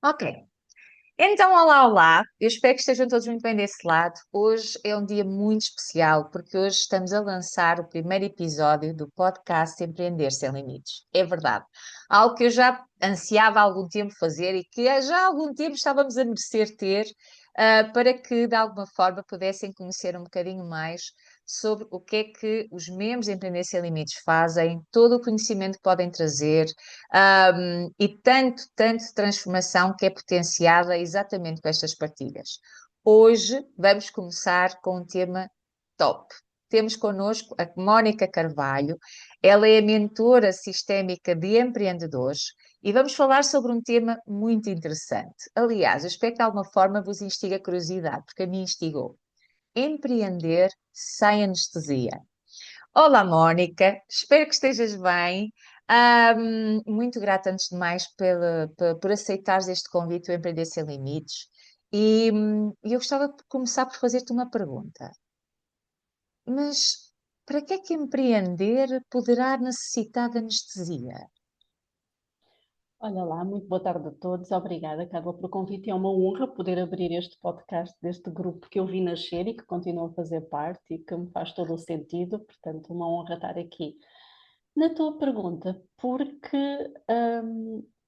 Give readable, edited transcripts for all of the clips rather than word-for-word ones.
Ok. Então, olá, olá. Eu espero que estejam todos muito bem desse lado. Hoje é um dia muito especial porque hoje estamos a lançar o primeiro episódio do podcast Empreender Sem Limites. É verdade. Algo que eu já ansiava há algum tempo fazer e que já há algum tempo estávamos a merecer ter, para que de alguma forma pudessem conhecer um bocadinho mais sobre o que é que os membros de Empreender Sem Limites fazem, todo o conhecimento que podem trazer, e tanto transformação que é potenciada exatamente com estas partilhas. Hoje vamos começar com um tema top. Temos connosco a Mónica Carvalho, ela é a mentora sistémica de empreendedores e vamos falar sobre um tema muito interessante. Aliás, eu espero que de alguma forma vos instigue a curiosidade, porque a mim instigou. Empreender sem anestesia. Olá, Mónica, espero que estejas bem. Muito grata, antes de mais, por aceitares este convite, o Empreender Sem Limites. E eu gostava de começar por fazer-te uma pergunta. Mas para que é que empreender poderá necessitar de anestesia? Olha lá, muito boa tarde a todos. Obrigada, Carla, pelo convite. É uma honra poder abrir este podcast deste grupo que eu vi nascer e que continua a fazer parte e que me faz todo o sentido. Portanto, uma honra estar aqui. Na tua pergunta, porque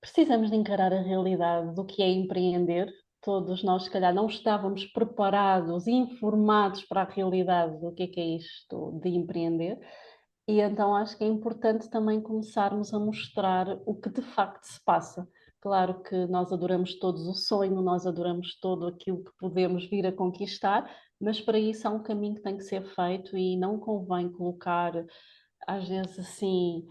precisamos de encarar a realidade do que é empreender. Todos nós, se calhar, não estávamos preparados, informados para a realidade do que é isto de empreender. E então acho que é importante também começarmos a mostrar o que de facto se passa. Claro que nós adoramos todos o sonho, nós adoramos todo aquilo que podemos vir a conquistar, mas para isso há um caminho que tem que ser feito e não convém colocar, às vezes assim,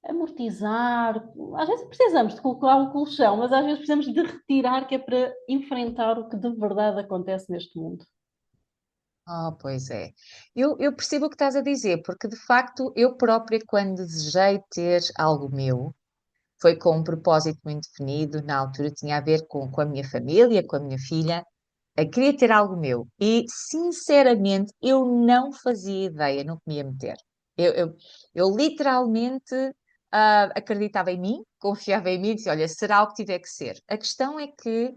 amortizar. Às vezes precisamos de colocar um colchão, mas às vezes precisamos de retirar, que é para enfrentar o que de verdade acontece neste mundo. Pois é. Eu percebo o que estás a dizer, porque de facto eu própria, quando desejei ter algo meu, foi com um propósito muito definido. Na altura tinha a ver com a minha família, com a minha filha. Eu queria ter algo meu. E, sinceramente, eu não fazia ideia no que me ia meter. Eu, eu, eu literalmente acreditava em mim, confiava em mim e disse: olha, será o que tiver que ser. A questão é que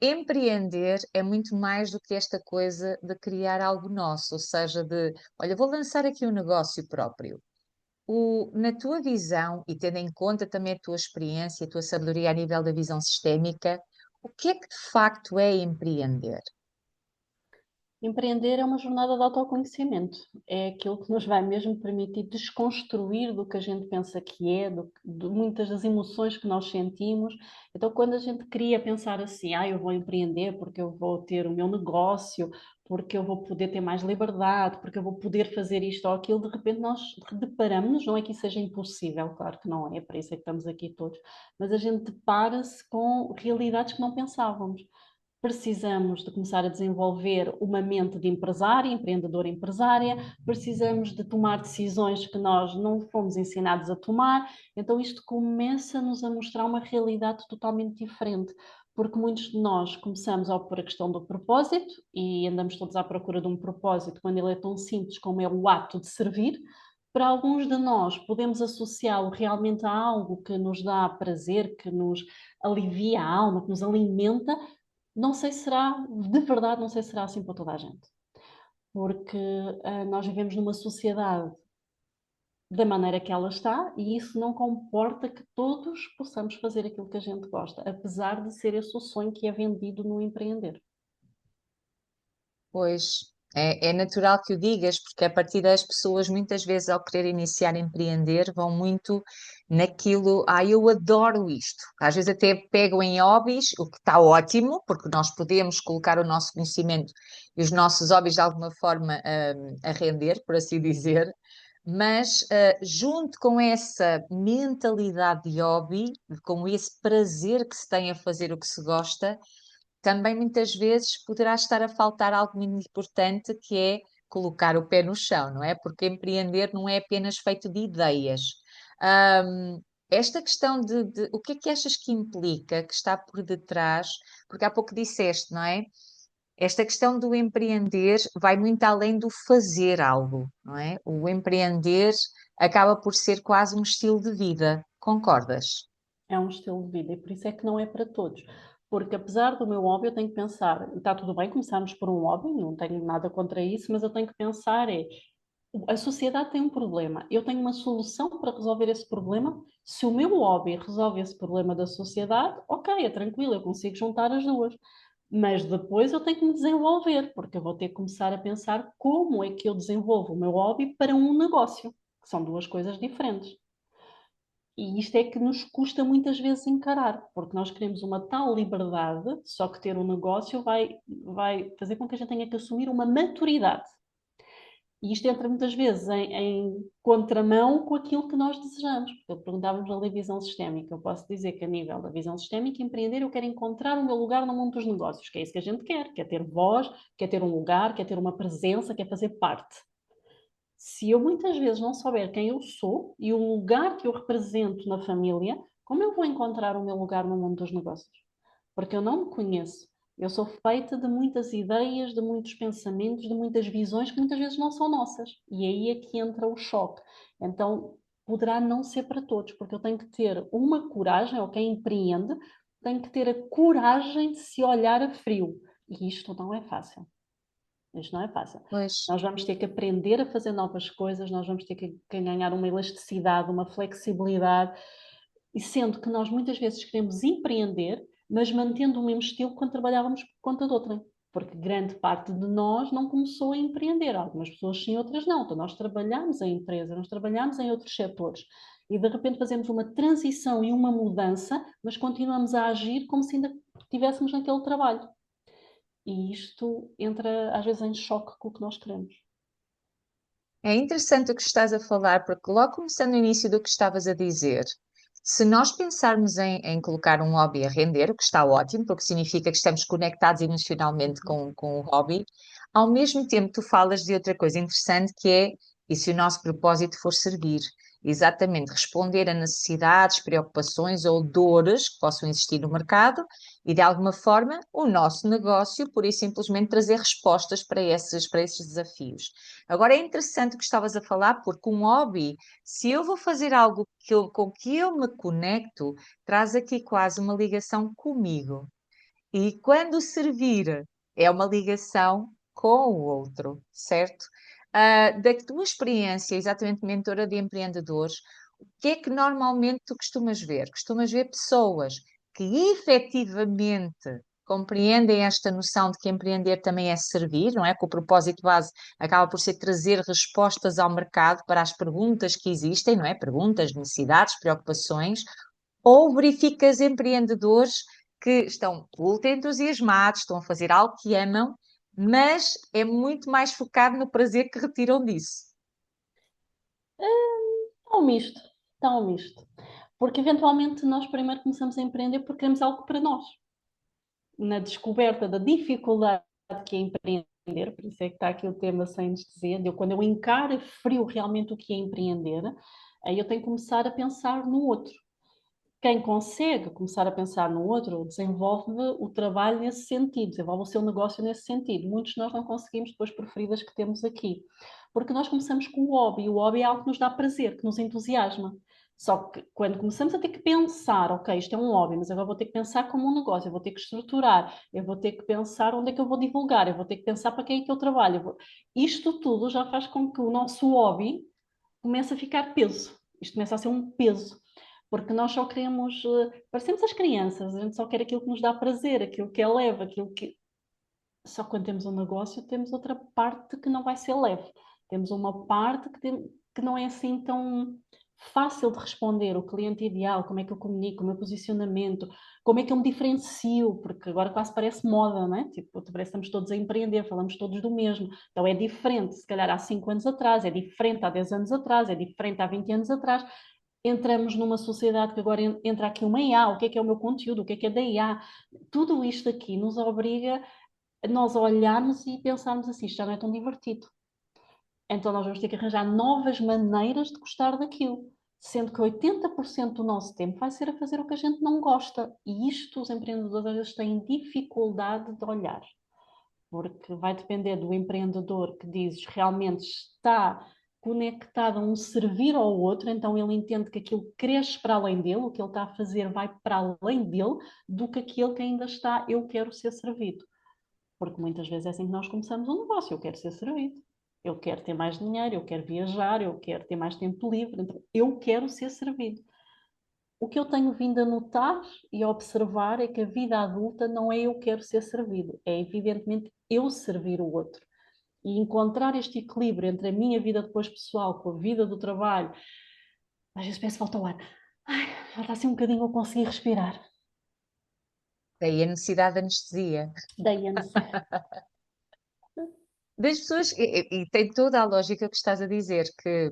empreender é muito mais do que esta coisa de criar algo nosso, ou seja, de, olha, vou lançar aqui um negócio próprio. Na tua visão, e tendo em conta também a tua experiência, a tua sabedoria a nível da visão sistémica, o que é que de facto é empreender? Empreender é uma jornada de autoconhecimento. É aquilo que nos vai mesmo permitir desconstruir do que a gente pensa que é, de muitas das emoções que nós sentimos. Então, quando a gente queria pensar assim, eu vou empreender porque eu vou ter o meu negócio, porque eu vou poder ter mais liberdade, porque eu vou poder fazer isto ou aquilo, de repente nós deparamos, não é que isso seja impossível, claro que não é, para isso é que estamos aqui todos, mas a gente depara-se com realidades que não pensávamos. Precisamos de começar a desenvolver uma mente de empresária, empreendedora empresária, precisamos de tomar decisões que nós não fomos ensinados a tomar, então isto começa-nos a mostrar uma realidade totalmente diferente, porque muitos de nós começamos por a questão do propósito e andamos todos à procura de um propósito quando ele é tão simples como é o ato de servir. Para alguns de nós, podemos associá-lo realmente a algo que nos dá prazer, que nos alivia a alma, que nos alimenta. Não sei se será, de verdade, não sei se será assim para toda a gente. Porque nós vivemos numa sociedade da maneira que ela está e isso não comporta que todos possamos fazer aquilo que a gente gosta, apesar de ser esse o sonho que é vendido no empreender. Pois é natural que o digas, porque a partir das pessoas, muitas vezes, ao querer iniciar a empreender, vão muito naquilo, eu adoro isto. Às vezes até pegam em hobbies, o que está ótimo, porque nós podemos colocar o nosso conhecimento e os nossos hobbies de alguma forma a render, por assim dizer. Mas junto com essa mentalidade de hobby, com esse prazer que se tem a fazer o que se gosta, também muitas vezes poderá estar a faltar algo muito importante, que é colocar o pé no chão, não é? Porque empreender não é apenas feito de ideias. Esta questão de o que é que achas que implica, que está por detrás, porque há pouco disseste, não é? Esta questão do empreender vai muito além do fazer algo, não é? O empreender acaba por ser quase um estilo de vida, concordas? É um estilo de vida e por isso é que não é para todos. Porque apesar do meu hobby, eu tenho que pensar, está tudo bem, começarmos por um hobby, não tenho nada contra isso, mas eu tenho que pensar a sociedade tem um problema, eu tenho uma solução para resolver esse problema. Se o meu hobby resolve esse problema da sociedade, ok, é tranquilo, eu consigo juntar as duas. Mas depois eu tenho que me desenvolver, porque eu vou ter que começar a pensar como é que eu desenvolvo o meu hobby para um negócio, que são duas coisas diferentes. E isto é que nos custa muitas vezes encarar, porque nós queremos uma tal liberdade, só que ter um negócio vai fazer com que a gente tenha que assumir uma maturidade. E isto entra muitas vezes em contramão com aquilo que nós desejamos. Porque perguntávamos na visão sistémica. Eu posso dizer que a nível da visão sistémica, empreender, eu quero encontrar o meu lugar no mundo dos negócios, que é isso que a gente quer ter voz, quer ter um lugar, quer ter uma presença, quer fazer parte. Se eu muitas vezes não souber quem eu sou e o lugar que eu represento na família, como eu vou encontrar o meu lugar no mundo dos negócios? Porque eu não me conheço. Eu sou feita de muitas ideias, de muitos pensamentos, de muitas visões que muitas vezes não são nossas. E aí é que entra o choque. Então, poderá não ser para todos, porque eu tenho que ter uma coragem, ou quem empreende, tem que ter a coragem de se olhar a frio. E isto não é fácil. Isto não é fácil. Pois. Nós vamos ter que aprender a fazer novas coisas, nós vamos ter que ganhar uma elasticidade, uma flexibilidade, e sendo que nós muitas vezes queremos empreender, mas mantendo o mesmo estilo quando trabalhávamos por conta de outrem. Porque grande parte de nós não começou a empreender. Algumas pessoas sim, outras não. Então nós trabalhamos em empresa, nós trabalhamos em outros setores. E de repente fazemos uma transição e uma mudança, mas continuamos a agir como se ainda estivéssemos naquele trabalho. E isto entra às vezes em choque com o que nós queremos. É interessante o que estás a falar, porque logo começando no início do que estavas a dizer, se nós pensarmos em colocar um hobby a render, o que está ótimo, porque significa que estamos conectados emocionalmente com o hobby, ao mesmo tempo tu falas de outra coisa interessante que é, e se o nosso propósito for servir? Exatamente, responder a necessidades, preocupações ou dores que possam existir no mercado e, de alguma forma, o nosso negócio, pura e simplesmente, trazer respostas para esses desafios. Agora é interessante o que estavas a falar, porque um hobby, se eu vou fazer algo com que eu me conecto, traz aqui quase uma ligação comigo. E quando servir, é uma ligação com o outro, certo? Da tua experiência, exatamente mentora de empreendedores, o que é que normalmente tu costumas ver? Costumas ver pessoas que efetivamente compreendem esta noção de que empreender também é servir, não é? Que o propósito base acaba por ser trazer respostas ao mercado para as perguntas que existem, não é? Perguntas, necessidades, preocupações, ou verificas empreendedores que estão ultra entusiasmados, estão a fazer algo que amam, mas é muito mais focado no prazer que retiram disso. Está um misto, está um misto. Porque eventualmente nós primeiro começamos a empreender porque queremos algo para nós. Na descoberta da dificuldade que é empreender, por isso é que está aqui o tema sem anestesia, quando eu encaro frio realmente o que é empreender, aí eu tenho que começar a pensar no outro. Quem consegue começar a pensar no outro, desenvolve o trabalho nesse sentido, desenvolve o seu negócio nesse sentido. Muitos de nós não conseguimos depois por feridas que temos aqui. Porque nós começamos com o hobby, e o hobby é algo que nos dá prazer, que nos entusiasma. Só que quando começamos a ter que pensar, ok, isto é um hobby, mas agora vou ter que pensar como um negócio, eu vou ter que estruturar, eu vou ter que pensar onde é que eu vou divulgar, eu vou ter que pensar para quem é que eu trabalho. Isto tudo já faz com que o nosso hobby comece a ficar peso. Isto começa a ser um peso. Porque nós só queremos, parecemos as crianças, a gente só quer aquilo que nos dá prazer, aquilo que é leve, aquilo que. Só quando temos um negócio, temos outra parte que não vai ser leve. Temos uma parte que não é assim tão fácil de responder. O cliente ideal, como é que eu comunico, o meu posicionamento, como é que eu me diferencio, porque agora quase parece moda, não é? Tipo, parece que estamos todos a empreender, falamos todos do mesmo. Então é diferente, se calhar há 5 anos atrás, é diferente há 10 anos atrás, é diferente há 20 anos atrás. Entramos numa sociedade que agora entra aqui uma IA, o que é o meu conteúdo, o que é da IA. Tudo isto aqui nos obriga a nós olharmos e pensarmos assim, isto já não é tão divertido. Então nós vamos ter que arranjar novas maneiras de gostar daquilo. Sendo que 80% do nosso tempo vai ser a fazer o que a gente não gosta. E isto os empreendedores às vezes têm dificuldade de olhar. Porque vai depender do empreendedor que dizes realmente está conectado a um servir ao outro, então ele entende que aquilo cresce para além dele, o que ele está a fazer vai para além dele, do que aquele que ainda está, eu quero ser servido. Porque muitas vezes é assim que nós começamos um negócio, eu quero ser servido. Eu quero ter mais dinheiro, eu quero viajar, eu quero ter mais tempo livre, então eu quero ser servido. O que eu tenho vindo a notar e a observar é que a vida adulta não é eu quero ser servido, é evidentemente eu servir o outro. E encontrar este equilíbrio entre a minha vida depois pessoal com a vida do trabalho, às vezes parece que falta o ar. Ai, já está assim um bocadinho a conseguir respirar. Daí a necessidade de anestesia. Daí a necessidade. Das pessoas, e tem toda a lógica que estás a dizer, que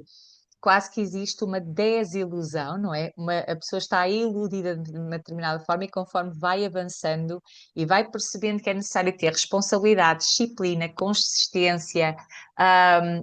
quase que existe uma desilusão, não é? A pessoa está iludida de uma determinada forma e conforme vai avançando e vai percebendo que é necessário ter responsabilidade, disciplina, consistência,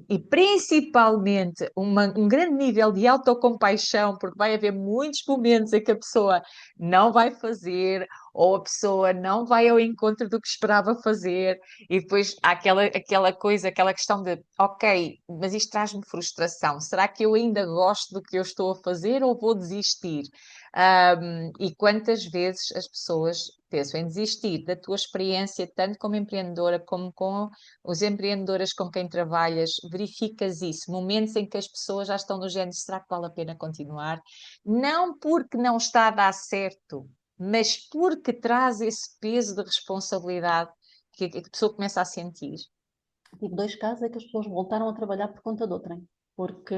e principalmente um grande nível de autocompaixão, porque vai haver muitos momentos em que a pessoa não vai fazer ou a pessoa não vai ao encontro do que esperava fazer e depois há aquela coisa, aquela questão de, ok, mas isto traz-me frustração. Será que eu ainda gosto do que eu estou a fazer ou vou desistir? E quantas vezes as pessoas pensam em desistir da tua experiência, tanto como empreendedora, como com os empreendedoras com quem trabalhas, verificas isso, momentos em que as pessoas já estão no género, será que vale a pena continuar? Não porque não está a dar certo, mas porque traz esse peso de responsabilidade que a pessoa começa a sentir. Tive dois casos em que as pessoas voltaram a trabalhar por conta de outrem, porque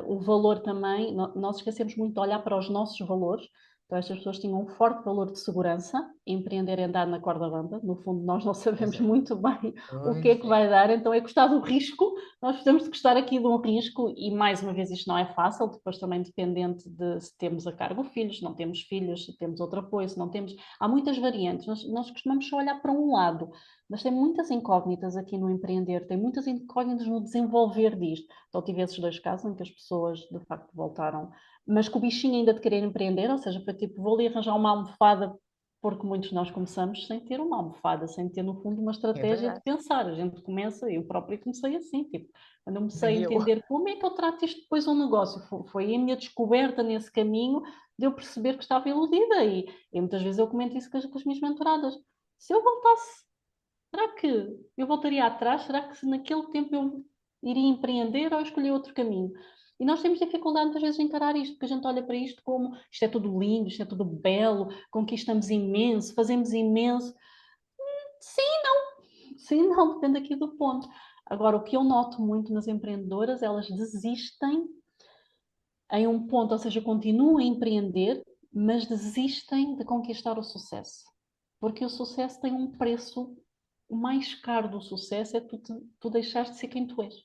o valor também, nós esquecemos muito de olhar para os nossos valores. Então, estas pessoas tinham um forte valor de segurança, empreender e andar na corda bamba. No fundo, nós não Pois sabemos é, muito bem o que é pois que é. vai dar, então é gostar do risco. Nós precisamos de gostar aqui de um risco, e mais uma vez, isto não é fácil, depois também dependente de se temos a cargo filhos, se não temos filhos, se temos outro apoio, se não temos. Há muitas variantes. Nós costumamos só olhar para um lado. Mas tem muitas incógnitas aqui no empreender, tem muitas incógnitas no desenvolver disto. Então, tive esses dois casos em que as pessoas, de facto, voltaram, mas com o bichinho ainda de querer empreender, ou seja, foi tipo, vou ali arranjar uma almofada, porque muitos de nós começamos sem ter uma almofada, sem ter, no fundo, uma É estratégia de verdade. pensar. A gente começa, eu própria comecei assim, tipo, quando eu comecei a Nem eu. entender como é que eu trato isto depois um negócio, foi a minha descoberta nesse caminho de eu perceber que estava iludida, e muitas vezes eu comento isso com as minhas mentoradas. Se eu voltasse, será que eu voltaria atrás? Será que se naquele tempo eu iria empreender ou escolher outro caminho? E nós temos dificuldade muitas vezes em encarar isto, porque a gente olha para isto como isto é tudo lindo, isto é tudo belo, conquistamos imenso, fazemos imenso. Sim, sim, não, depende aqui do ponto. Agora, o que eu noto muito nas empreendedoras, elas desistem em um ponto, ou seja, continuam a empreender, mas desistem de conquistar o sucesso. Porque o sucesso tem um preço. O mais caro do sucesso é tu deixares de ser quem tu és.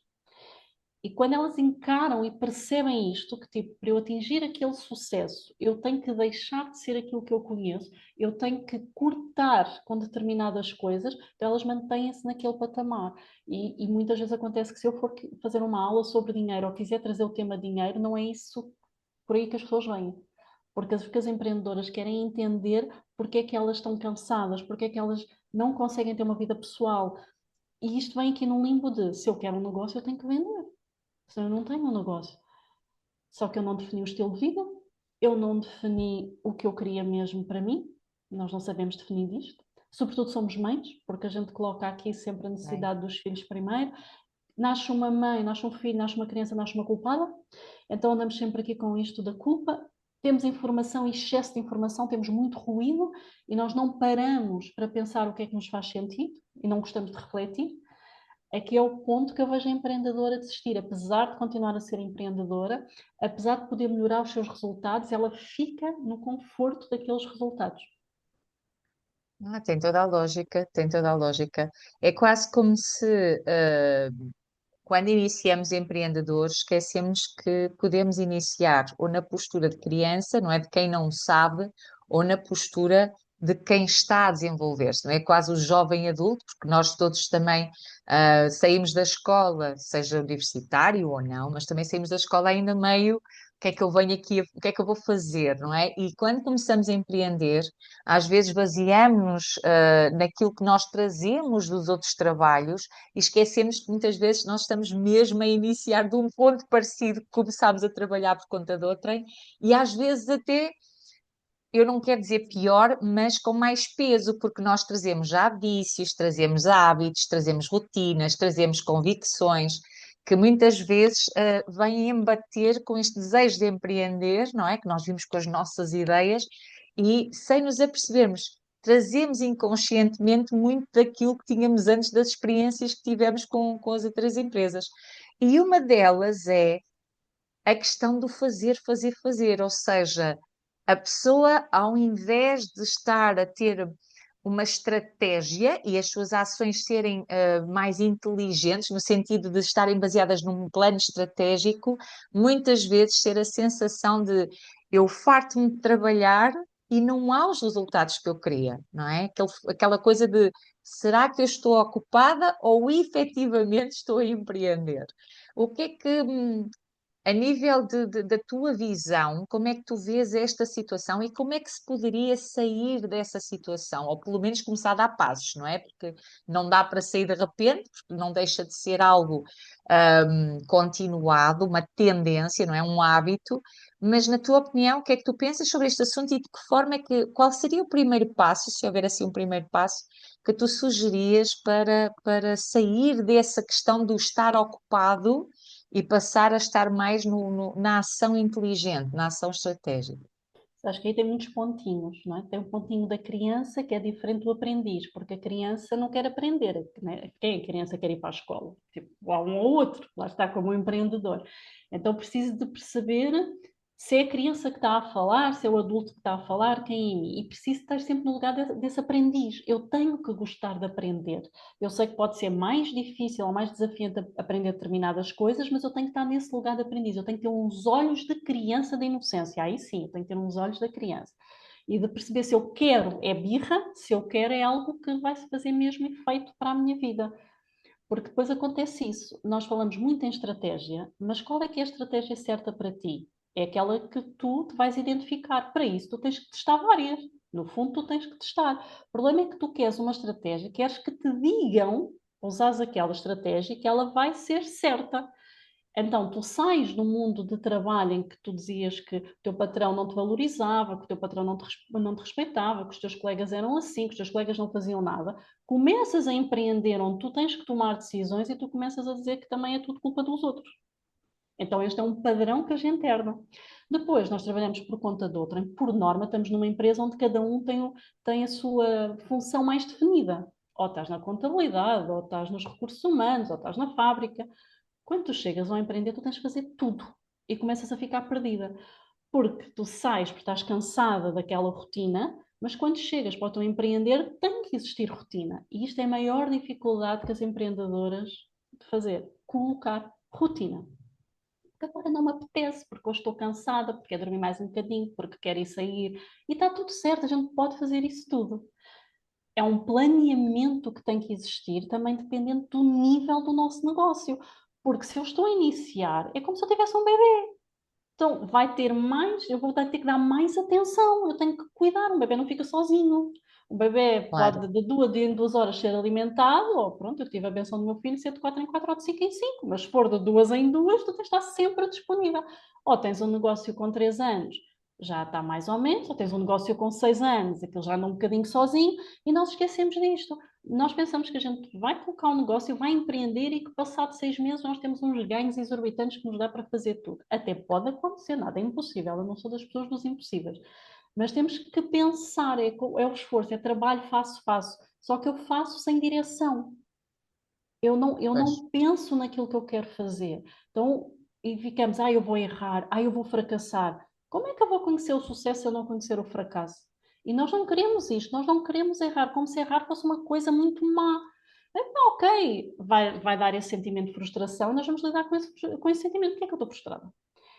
E quando elas encaram e percebem isto, que tipo, para eu atingir aquele sucesso, eu tenho que deixar de ser aquilo que eu conheço, eu tenho que cortar com determinadas coisas, então elas mantêm-se naquele patamar. E muitas vezes acontece que se eu for fazer uma aula sobre dinheiro ou quiser trazer o tema dinheiro, não é isso por aí que as pessoas vêm. Porque as empreendedoras querem entender porque é que elas estão cansadas, porque é que elas não conseguem ter uma vida pessoal. E isto vem aqui num limbo de se eu quero um negócio, eu tenho que vender. Senão eu não tenho um negócio. Só que eu não defini o estilo de vida, eu não defini o que eu queria mesmo para mim, nós não sabemos definir isto. Sobretudo somos mães, porque a gente coloca aqui sempre a Bem, necessidade dos filhos primeiro. Nasce uma mãe, nasce um filho, nasce uma criança, nasce uma culpada. Então andamos sempre aqui com isto da culpa. Temos informação, excesso de informação, temos muito ruído e nós não paramos para pensar o que é que nos faz sentido e não gostamos de refletir. Aqui é o ponto que eu vejo a empreendedora desistir. Apesar de continuar a ser empreendedora, apesar de poder melhorar os seus resultados, ela fica no conforto daqueles resultados. tem toda a lógica, tem toda a lógica. É quase como se, quando iniciamos empreendedores, esquecemos que podemos iniciar ou na postura de criança, não é? De quem não sabe, ou na postura de quem está a desenvolver-se, não é? Quase o jovem adulto, porque nós todos também saímos da escola, seja universitário ou não, mas também saímos da escola ainda meio. que é que eu venho aqui, o que é que eu vou fazer, não é? E quando começamos a empreender, às vezes baseamos-nos naquilo que nós trazemos dos outros trabalhos e esquecemos que muitas vezes nós estamos mesmo a iniciar de um ponto parecido que começámos a trabalhar por conta de outrem e às vezes até eu não quero dizer pior, mas com mais peso, porque nós trazemos já vícios, trazemos hábitos, trazemos rotinas, trazemos convicções, que muitas vezes vêm embater com este desejo de empreender, não é? Que nós vimos com as nossas ideias e, sem nos apercebermos, trazemos inconscientemente muito daquilo que tínhamos antes das experiências que tivemos com as outras empresas. E uma delas é a questão do fazer, fazer, fazer, ou seja, a pessoa, ao invés de estar a ter uma estratégia e as suas ações serem mais inteligentes, no sentido de estarem baseadas num plano estratégico, muitas vezes ter a sensação de eu farto-me de trabalhar e não há os resultados que eu queria, não é? Aquela coisa de será que eu estou ocupada ou efetivamente estou a empreender? O que é que a nível da tua visão, como é que tu vês esta situação e como é que se poderia sair dessa situação? Ou pelo menos começar a dar passos, não é? Porque não dá para sair de repente, porque não deixa de ser algo continuado, uma tendência, não é? Um hábito. Mas na tua opinião, o que é que tu pensas sobre este assunto e de que forma é que, qual seria o primeiro passo, se houver assim um primeiro passo, que tu sugerias para sair dessa questão do estar ocupado e passar a estar mais na ação inteligente, na ação estratégica. Acho que aí tem muitos pontinhos, não é? Tem o pontinho da criança que é diferente do aprendiz, porque a criança não quer aprender, né? Quem é a criança quer ir para a escola? Tipo, há um ou outro, lá está como um empreendedor. Então preciso de perceber se é a criança que está a falar, se é o adulto que está a falar, quem é em mim. E preciso estar sempre no lugar desse aprendiz. Eu tenho que gostar de aprender. Eu sei que pode ser mais difícil ou mais desafiante aprender determinadas coisas, mas eu tenho que estar nesse lugar de aprendiz. Eu tenho que ter uns olhos de criança da inocência. Aí sim, eu tenho que ter uns olhos da criança. E de perceber se eu quero é birra, se eu quero é algo que vai se fazer mesmo efeito para a minha vida. Porque depois acontece isso. Nós falamos muito em estratégia, mas qual é que é a estratégia certa para ti? É aquela que tu te vais identificar. Para isso, tu tens que testar várias. No fundo, tu tens que testar. O problema é que tu queres uma estratégia, queres que te digam, usares aquela estratégia, que ela vai ser certa. Então, tu sais do mundo de trabalho em que tu dizias que o teu patrão não te valorizava, que o teu patrão não te respeitava, que os teus colegas eram assim, que os teus colegas não faziam nada. Começas a empreender onde tu tens que tomar decisões e tu começas a dizer que também é tudo culpa dos outros. Então, este é um padrão que a gente herda. Depois, nós trabalhamos por conta de outra. Por norma, estamos numa empresa onde cada um tem a sua função mais definida. Ou estás na contabilidade, ou estás nos recursos humanos, ou estás na fábrica. Quando tu chegas ao empreender, tu tens de fazer tudo e começas a ficar perdida. Porque tu sais porque estás cansada daquela rotina, mas quando chegas para o teu empreender, tem que existir rotina. E isto é a maior dificuldade que as empreendedoras de fazer, colocar rotina. Porque agora não me apetece, porque hoje estou cansada, porque quero dormir mais um bocadinho, porque quero ir sair. E está tudo certo, a gente pode fazer isso tudo. É um planeamento que tem que existir, também dependendo do nível do nosso negócio. Porque se eu estou a iniciar, é como se eu tivesse um bebê. Então, vai ter mais, eu vou ter que dar mais atenção, eu tenho que cuidar, um bebê não fica sozinho. O bebê Claro. pode em 2 horas ser alimentado, ou pronto, eu tive a benção do meu filho ser de 4 em 4 ou de 5 em 5, mas se for de 2 em 2, tu tens de estar sempre disponível. Ou tens um negócio com 3 anos, já está mais ou menos, ou tens um negócio com 6 anos, aquilo já anda um bocadinho sozinho, e nós esquecemos disto. Nós pensamos que a gente vai colocar um negócio, vai empreender e que passado 6 meses nós temos uns ganhos exorbitantes que nos dá para fazer tudo. Até pode acontecer, nada é impossível, eu não sou das pessoas dos impossíveis. Mas temos que pensar, é o esforço, é trabalho, faço, faço. Só que eu faço sem direção. Eu Pois, não penso naquilo que eu quero fazer. Então, e ficamos, eu vou errar, eu vou fracassar. Como é que eu vou conhecer o sucesso se eu não conhecer o fracasso? E nós não queremos isto, nós não queremos errar, como se errar fosse uma coisa muito má. Então, ok, vai dar esse sentimento de frustração, nós vamos lidar com esse sentimento. Por que é que eu estou frustrada?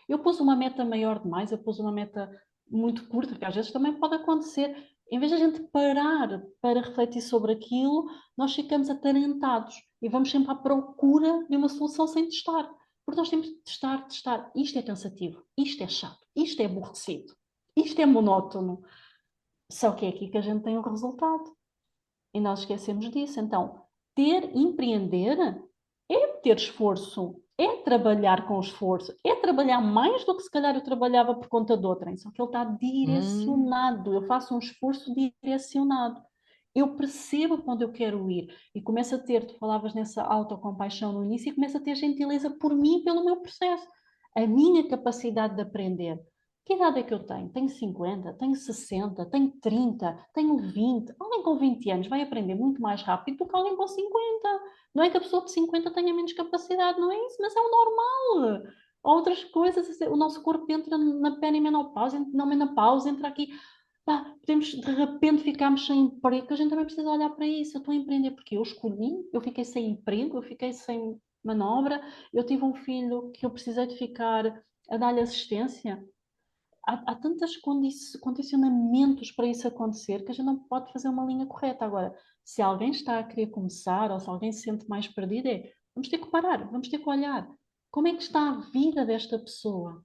Eu pus uma meta maior demais, eu pus uma meta muito curta, que às vezes também pode acontecer. Em vez de a gente parar para refletir sobre aquilo, nós ficamos atarantados e vamos sempre à procura de uma solução sem testar. Porque nós temos de testar, testar. Isto é cansativo, isto é chato, isto é aborrecido, isto é monótono. Só que é aqui que a gente tem o resultado. E nós esquecemos disso. Então, empreender é ter esforço, é trabalhar com esforço, é trabalhar mais do que se calhar eu trabalhava por conta de outrem. Só que ele está Hum, direcionado, eu faço um esforço direcionado. Eu percebo quando eu quero ir e começo a ter, tu falavas nessa autocompaixão no início, e começo a ter gentileza por mim e pelo meu processo. A minha capacidade de aprender. Que idade é que eu tenho? Tenho 50, tenho 60, tenho 30, tenho 20. Alguém com 20 anos vai aprender muito mais rápido do que alguém com 50. Não é que a pessoa de 50 tenha menos capacidade, não é isso, mas é o normal. Há outras coisas, o nosso corpo entra na perimenopausa, na menopausa, entra aqui. Pá, podemos de repente ficarmos sem emprego, a gente também precisa olhar para isso. Eu estou a empreender porque eu escolhi, eu fiquei sem emprego, eu fiquei sem manobra, eu tive um filho que eu precisei de ficar a dar-lhe assistência. Há tantos condicionamentos para isso acontecer que a gente não pode fazer uma linha correta. Agora, se alguém está a querer começar ou se alguém se sente mais perdido, vamos ter que parar, vamos ter que olhar. Como é que está a vida desta pessoa?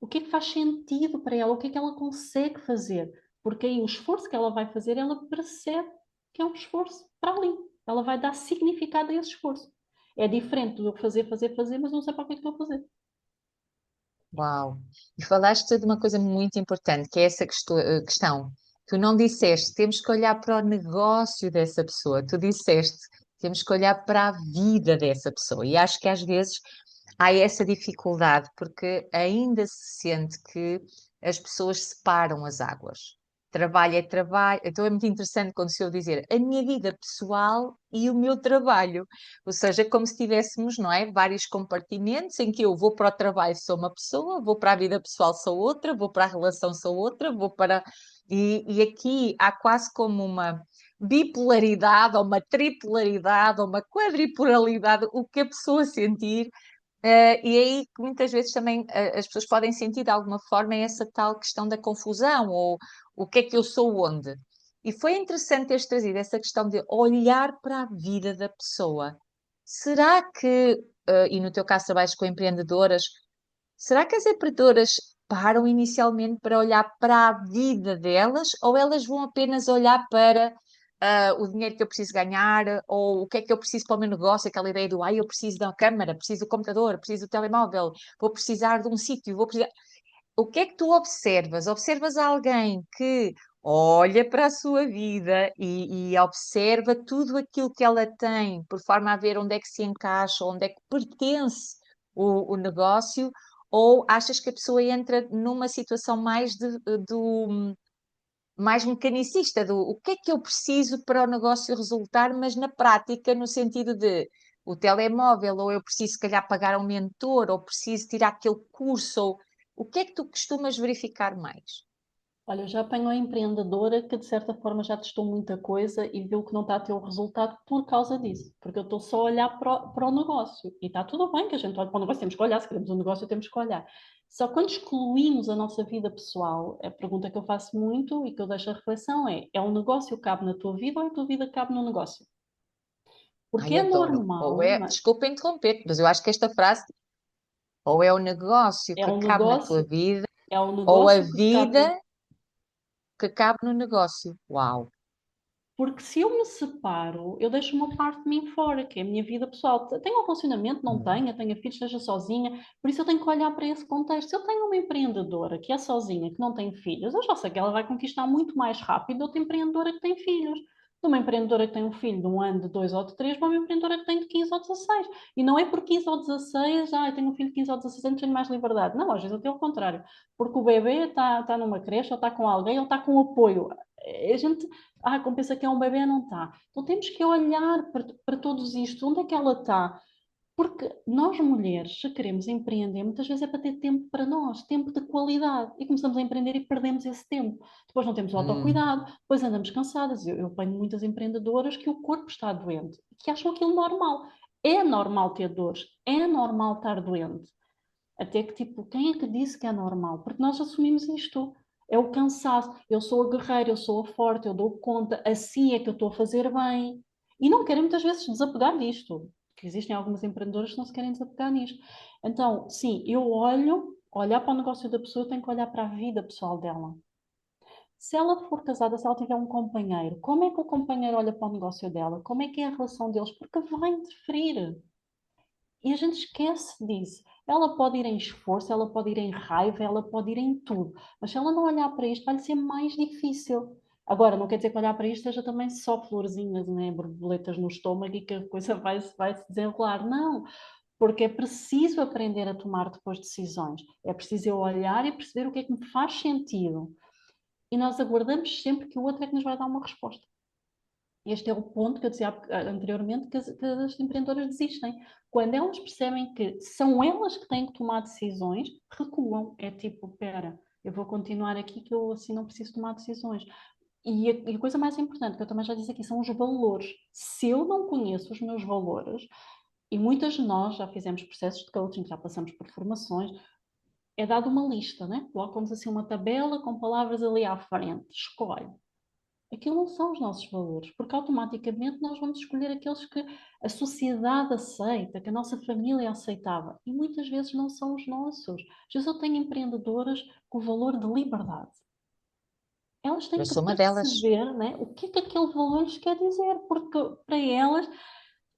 O que é que faz sentido para ela? O que é que ela consegue fazer? Porque aí o esforço que ela vai fazer, ela percebe que é um esforço para ali. Ela vai dar significado a esse esforço. É diferente do eu fazer, fazer, fazer, mas não sei para o que é que estou a fazer. uau! E falaste de uma coisa muito importante, que é essa questão. Tu não disseste, temos que olhar para o negócio dessa pessoa. Tu disseste, temos que olhar para a vida dessa pessoa. E acho que às vezes há essa dificuldade, porque ainda se sente que as pessoas separam as águas. Trabalho é trabalho. Então é muito interessante quando se eu dizer a minha vida pessoal e o meu trabalho. Ou seja, como se tivéssemos, não é, vários compartimentos em que eu vou para o trabalho, sou uma pessoa, vou para a vida pessoal, sou outra, vou para a relação, sou outra, vou para. E aqui há quase como uma bipolaridade, ou uma tripolaridade, ou uma quadripolaridade, o que a pessoa sentir e é aí que muitas vezes também as pessoas podem sentir de alguma forma essa tal questão da confusão, ou o que é que eu sou onde. E foi interessante teres trazido essa questão de olhar para a vida da pessoa. Será que, e no teu caso trabalhas com empreendedoras, será que as empreendedoras param inicialmente para olhar para a vida delas, ou elas vão apenas olhar para o dinheiro que eu preciso ganhar, ou o que é que eu preciso para o meu negócio, aquela ideia do, eu preciso da câmara, preciso do computador, preciso do telemóvel, vou precisar de um sítio, vou precisar. O que é que tu observas? Observas alguém que olha para a sua vida e observa tudo aquilo que ela tem, por forma a ver onde é que se encaixa, onde é que pertence o negócio, ou achas que a pessoa entra numa situação mais do mais mecanicista, do o que é que eu preciso para o negócio resultar, mas na prática, no sentido de o telemóvel, ou eu preciso, se calhar, pagar a um mentor, ou preciso tirar aquele curso, ou o que é que tu costumas verificar mais? Olha, eu já apanho a empreendedora que de certa forma já testou muita coisa e viu que não está a ter o resultado por causa disso, porque eu estou só a olhar para o negócio e está tudo bem que a gente olhe para o negócio, temos que olhar, se queremos um negócio temos que olhar. Só quando excluímos a nossa vida pessoal, a pergunta que eu faço muito e que eu deixo a reflexão é o negócio cabe na tua vida ou a tua vida cabe no negócio? Porque Ai, é adoro. normal, Ou é, desculpa interromper, mas eu acho que esta frase, ou é o negócio é que um cabe na tua negócio, vida, é um ou a negócio que cabe. vida que cabe no negócio. Uau! Porque se eu me separo, eu deixo uma parte de mim fora, que é a minha vida pessoal. Tenho um relacionamento, não Hum. tenho filhos, esteja sozinha, por isso eu tenho que olhar para esse contexto. Se eu tenho uma empreendedora que é sozinha, que não tem filhos, eu já sei que ela vai conquistar muito mais rápido outra empreendedora que tem filhos. De uma empreendedora que tem um filho de um ano, de dois ou de três, para uma empreendedora que tem de 15 ou 16. E não é por 15 ou 16, eu tenho um filho de 15 ou 16 anos, tenho mais liberdade. Não, às vezes até o contrário. Porque o bebê está numa creche, ou está com alguém, ou está com apoio. A gente como pensa que é um bebê, não está. Então temos que olhar para todos isto, onde é que ela está? Porque nós mulheres, se queremos empreender, muitas vezes é para ter tempo para nós, tempo de qualidade. E começamos a empreender e perdemos esse tempo. Depois não temos o Hum. autocuidado, depois andamos cansadas. Eu apanho muitas empreendedoras que o corpo está doente, que acham aquilo normal. É normal ter dores, é normal estar doente. Até que, tipo, quem é que disse que é normal? Porque nós assumimos isto. É o cansaço. Eu sou a guerreira, eu sou a forte, eu dou conta, assim é que eu estou a fazer bem. E não querem muitas vezes desapegar disto. porque existem algumas empreendedoras que não se querem desapegar nisto. Então, sim, olhar para o negócio da pessoa, eu tenho que olhar para a vida pessoal dela. Se ela for casada, se ela tiver um companheiro, como é que o companheiro olha para o negócio dela? Como é que é a relação deles? Porque vai interferir. E a gente esquece disso. Ela pode ir em esforço, ela pode ir em raiva, ela pode ir em tudo. Mas se ela não olhar para isto, vai-lhe ser mais difícil. Agora, não quer dizer que olhar para isto seja também só florzinhas, né? Borboletas no estômago e que a coisa vai se desenrolar. Não, porque é preciso aprender a tomar depois decisões. É preciso eu olhar e perceber o que é que me faz sentido. E nós aguardamos sempre que o outro é que nos vai dar uma resposta. Este é o ponto que eu dizia anteriormente, que as empreendedoras desistem. Quando elas percebem que são elas que têm que tomar decisões, recuam. É tipo, espera, eu vou continuar aqui que eu assim não preciso tomar decisões. E a coisa mais importante, que eu também já disse aqui, são os valores. Se eu não conheço os meus valores, e muitas de nós já fizemos processos de coaching, já passamos por formações, é dado uma lista, né? Colocam-nos assim uma tabela com palavras ali à frente. Escolhe. Aquilo não são os nossos valores, porque automaticamente nós vamos escolher aqueles que a sociedade aceita, que a nossa família aceitava. E muitas vezes não são os nossos. Às vezes eu tenho empreendedoras com o valor de liberdade. Elas Eu têm que sou uma delas. perceber, né, o que aquele valor lhes quer dizer, porque para elas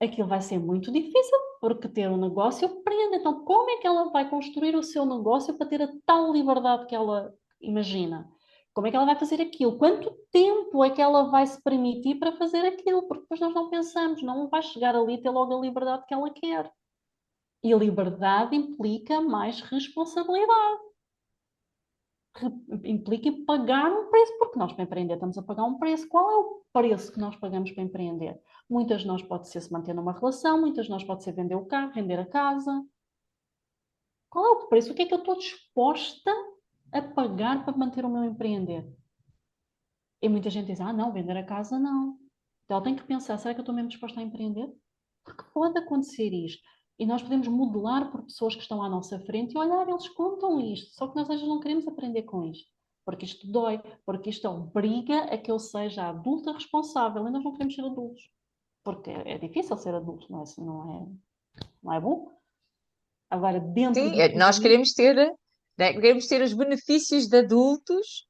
aquilo vai ser muito difícil, porque ter um negócio prende. Então, como é que ela vai construir o seu negócio para ter a tal liberdade que ela imagina? Como é que ela vai fazer aquilo? Quanto tempo é que ela vai se permitir para fazer aquilo? Porque depois nós não pensamos, não vai chegar ali e ter logo a liberdade que ela quer. E a liberdade implica mais responsabilidade, implica em pagar um preço, porque nós para empreender estamos a pagar um preço. Qual é o preço que nós pagamos para empreender? Muitas de nós pode ser se manter numa relação, muitas de nós pode ser vender o carro, vender a casa. Qual é o preço? O que é que eu estou disposta a pagar para manter o meu empreender? E muita gente diz, não, vender a casa não. Então ela tem que pensar, será que eu estou mesmo disposta a empreender? Porque pode acontecer isto. E nós podemos modelar por pessoas que estão à nossa frente e olhar, eles contam isto. Só que nós às vezes não queremos aprender com isto. Porque isto dói, porque isto obriga a que eu seja adulta responsável. E nós não queremos ser adultos. Porque é difícil ser adulto, não é, não é bom? Agora, dentro Sim, de tudo nós isto, queremos ter, né, queremos ter os benefícios de adultos,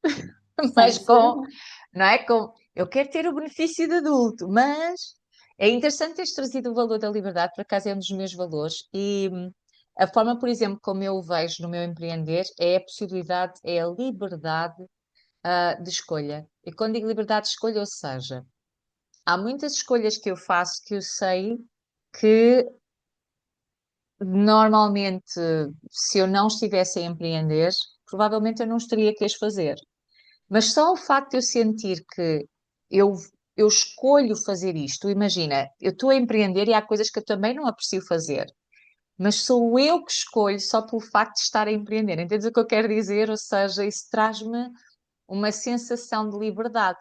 sem mas ser com, adulto. não é? Eu quero ter o benefício de adulto, mas é interessante teres trazido o valor da liberdade, por acaso é um dos meus valores, e a forma, por exemplo, como eu o vejo no meu empreender é a possibilidade, é a liberdade, de escolha. E quando digo liberdade de escolha, ou seja, há muitas escolhas que eu faço que eu sei que normalmente, se eu não estivesse a empreender, provavelmente eu não estaria que as fazer. Mas só o facto de eu sentir que eu, eu escolho fazer isto, imagina, eu estou a empreender e há coisas que eu também não aprecio fazer, mas sou eu que escolho só pelo facto de estar a empreender. Entendes o que eu quero dizer? Ou seja, isso traz-me uma sensação de liberdade.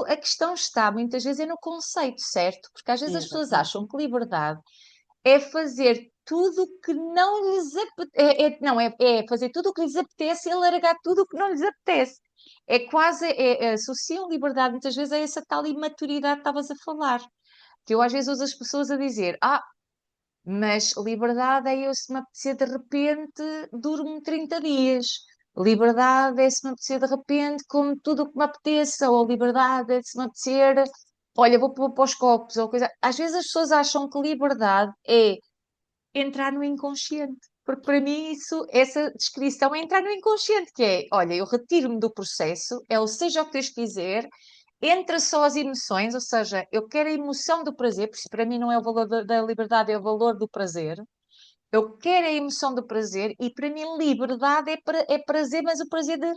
A questão está, muitas vezes, é no conceito, certo? Porque às vezes as pessoas Exatamente. acham que liberdade é fazer tudo o que não lhes apetece. Não, é fazer tudo o que lhes apetece e largar tudo o que não lhes apetece. É quase, associam liberdade muitas vezes a essa tal imaturidade que estavas a falar. Que eu às vezes uso as pessoas a dizer, mas liberdade é eu se me apetecer de repente durmo 30 dias. Liberdade é se me apetecer de repente como tudo o que me apeteça. Ou liberdade é se me apetecer, olha, vou para os copos ou coisa. Às vezes as pessoas acham que liberdade é entrar no inconsciente. Porque para mim isso, essa descrição é entrar no inconsciente, que é, olha, eu retiro-me do processo, é o seja o que Deus quiser, entra só as emoções, ou seja, eu quero a emoção do prazer, porque isso para mim não é o valor da liberdade, é o valor do prazer. Eu quero a emoção do prazer e para mim liberdade é prazer, mas o prazer de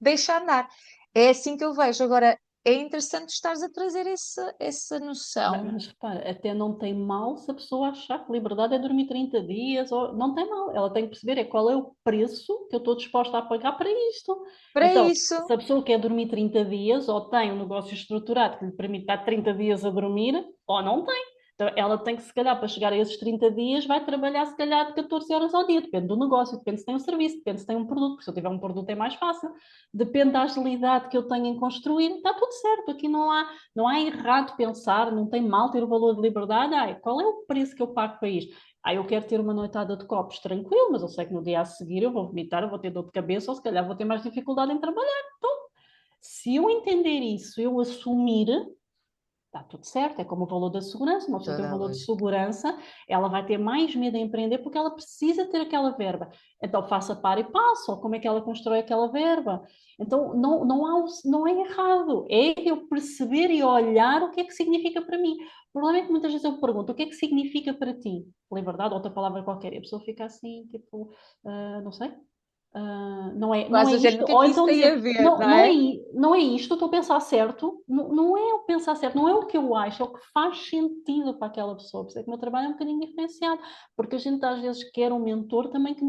deixar andar. É assim que eu vejo. Agora, é interessante estares a trazer essa Bem, noção. mas repara, até não tem mal se a pessoa achar que liberdade é dormir 30 dias, ou... não tem mal. Ela tem que perceber qual é o preço que eu estou disposta a pagar para isto. Para Então, isso, se a pessoa quer dormir 30 dias, ou tem um negócio estruturado que lhe permite estar 30 dias a dormir, ou não tem. Então, ela tem que, se calhar, para chegar a esses 30 dias, vai trabalhar, se calhar, de 14 horas ao dia. Depende do negócio, depende se tem um serviço, depende se tem um produto, porque se eu tiver um produto é mais fácil. Depende da agilidade que eu tenho em construir. Está tudo certo. Aqui não há errado pensar, não tem mal ter o valor de liberdade. Ai, qual é o preço que eu pago para isto? Eu quero ter uma noitada de copos tranquilo, mas eu sei que no dia a seguir eu vou vomitar, eu vou ter dor de cabeça, ou se calhar vou ter mais dificuldade em trabalhar. Então, se eu entender isso, eu assumir, está tudo certo, é como o valor da segurança. Uma pessoa tem um Toda a valor de lógica. segurança, ela vai ter mais medo em empreender porque ela precisa ter aquela verba. Então faça par e passo, ou como é que ela constrói aquela verba. Então não é errado, é eu perceber e olhar o que é que significa para mim. O problema é que muitas vezes eu pergunto, o que é que significa para ti? Liberdade, outra palavra qualquer, e a pessoa fica assim, tipo, não sei. Não é Quase a género, isto, o que é ou que isso então tem a dizer, ver, não, não não é, é? não é isto, estou a pensar certo, não é o pensar certo, não é o que eu acho, é o que faz sentido para aquela pessoa. Por isso é que o meu trabalho é um bocadinho diferenciado, porque a gente às vezes quer um mentor também que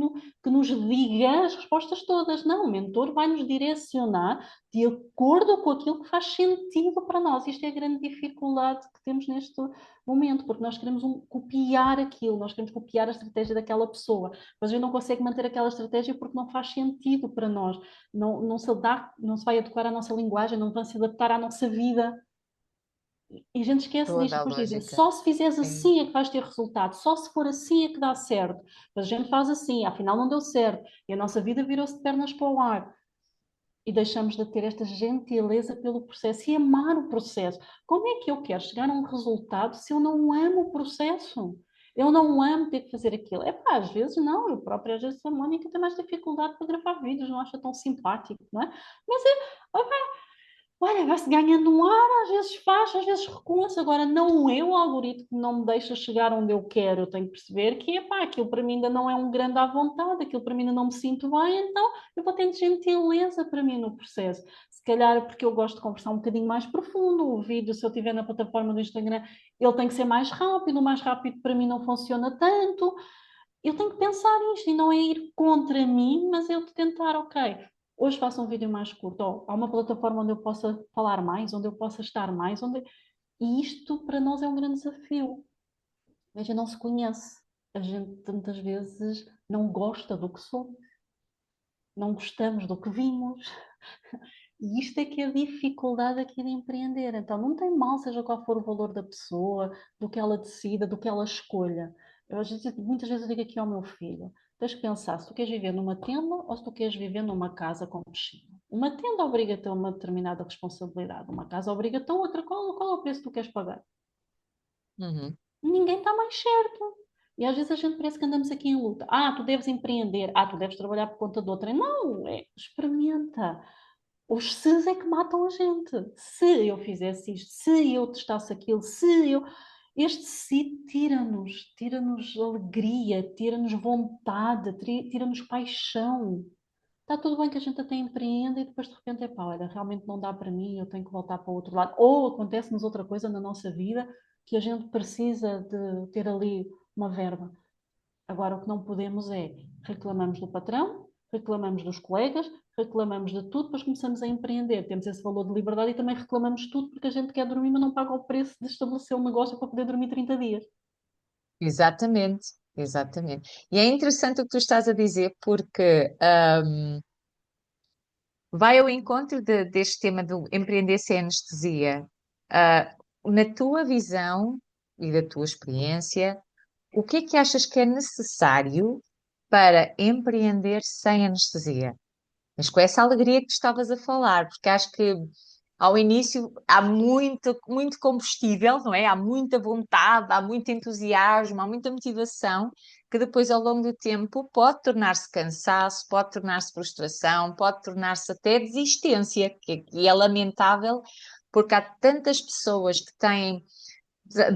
nos diga as respostas todas. Não, o mentor vai nos direcionar de acordo com aquilo que faz sentido para nós. Isto é a grande dificuldade que temos neste momento, porque nós queremos copiar aquilo, nós queremos copiar a estratégia daquela pessoa, mas a gente não consegue manter aquela estratégia porque não faz sentido para nós, não se vai adequar à nossa linguagem, não vai se adaptar à nossa vida. E a gente esquece disto, Toda a depois dizem, lógica. só se fizeres Sim. assim é que vais ter resultado, só se for assim é que dá certo. Mas a gente faz assim, afinal não deu certo, e a nossa vida virou-se de pernas para o ar. E deixamos de ter esta gentileza pelo processo e amar o processo. Como é que eu quero chegar a um resultado se eu não amo o processo? Eu não amo ter que fazer aquilo. É pá, às vezes não, eu própria, às vezes a Mónica tem mais dificuldade para gravar vídeos, não acha tão simpático, não é? Mas olha, vai-se ganhando um ar, às vezes faz, às vezes recua-se. Agora, não é o algoritmo que não me deixa chegar onde eu quero. Eu tenho que perceber que, epá, aquilo para mim ainda não é um grande à vontade, aquilo para mim ainda não me sinto bem, então eu vou ter gentileza para mim no processo. Se calhar é porque eu gosto de conversar um bocadinho mais profundo. O vídeo, se eu estiver na plataforma do Instagram, ele tem que ser mais rápido. O mais rápido para mim não funciona tanto. Eu tenho que pensar isto e não é ir contra mim, mas eu tentar, ok, hoje faço um vídeo mais curto, ou há uma plataforma onde eu possa falar mais, onde eu possa estar mais, e isto para nós é um grande desafio. A gente não se conhece, a gente tantas vezes não gosta do que somos, não gostamos do que vimos, e isto é que é a dificuldade aqui de empreender. Então, não tem mal, seja qual for o valor da pessoa, do que ela decida, do que ela escolha. Muitas vezes eu digo aqui ao meu filho: tens que pensar se tu queres viver numa tenda ou se tu queres viver numa casa com piscina. Uma tenda obriga-te a uma determinada responsabilidade, uma casa obriga-te a outra. Qual é o preço que tu queres pagar? Uhum. Ninguém está mais certo. E às vezes a gente parece que andamos aqui em luta. Tu deves empreender. Tu deves trabalhar por conta de outra. Não, experimenta. Os ses é que matam a gente. Se eu fizesse isto, se eu testasse aquilo, se eu. Este se tira-nos alegria, tira-nos vontade, tira-nos paixão. Está tudo bem que a gente até empreenda e depois de repente é pá, olha, realmente não dá para mim, eu tenho que voltar para o outro lado. Ou acontece-nos outra coisa na nossa vida que a gente precisa de ter ali uma verba. Agora, o que não podemos é reclamamos do patrão, reclamamos dos colegas, reclamamos de tudo, depois começamos a empreender. Temos esse valor de liberdade e também reclamamos de tudo porque a gente quer dormir, mas não paga o preço de estabelecer um negócio para poder dormir 30 dias. Exatamente, exatamente. E é interessante o que tu estás a dizer, porque vai ao encontro deste tema do empreender sem anestesia. Na tua visão e da tua experiência, o que é que achas que é necessário para empreender sem anestesia? Mas com essa alegria que tu estavas a falar, porque acho que ao início há muito, muito combustível, não é? Há muita vontade, há muito entusiasmo, há muita motivação, que depois ao longo do tempo pode tornar-se cansaço, pode tornar-se frustração, pode tornar-se até desistência, que é lamentável, porque há tantas pessoas que têm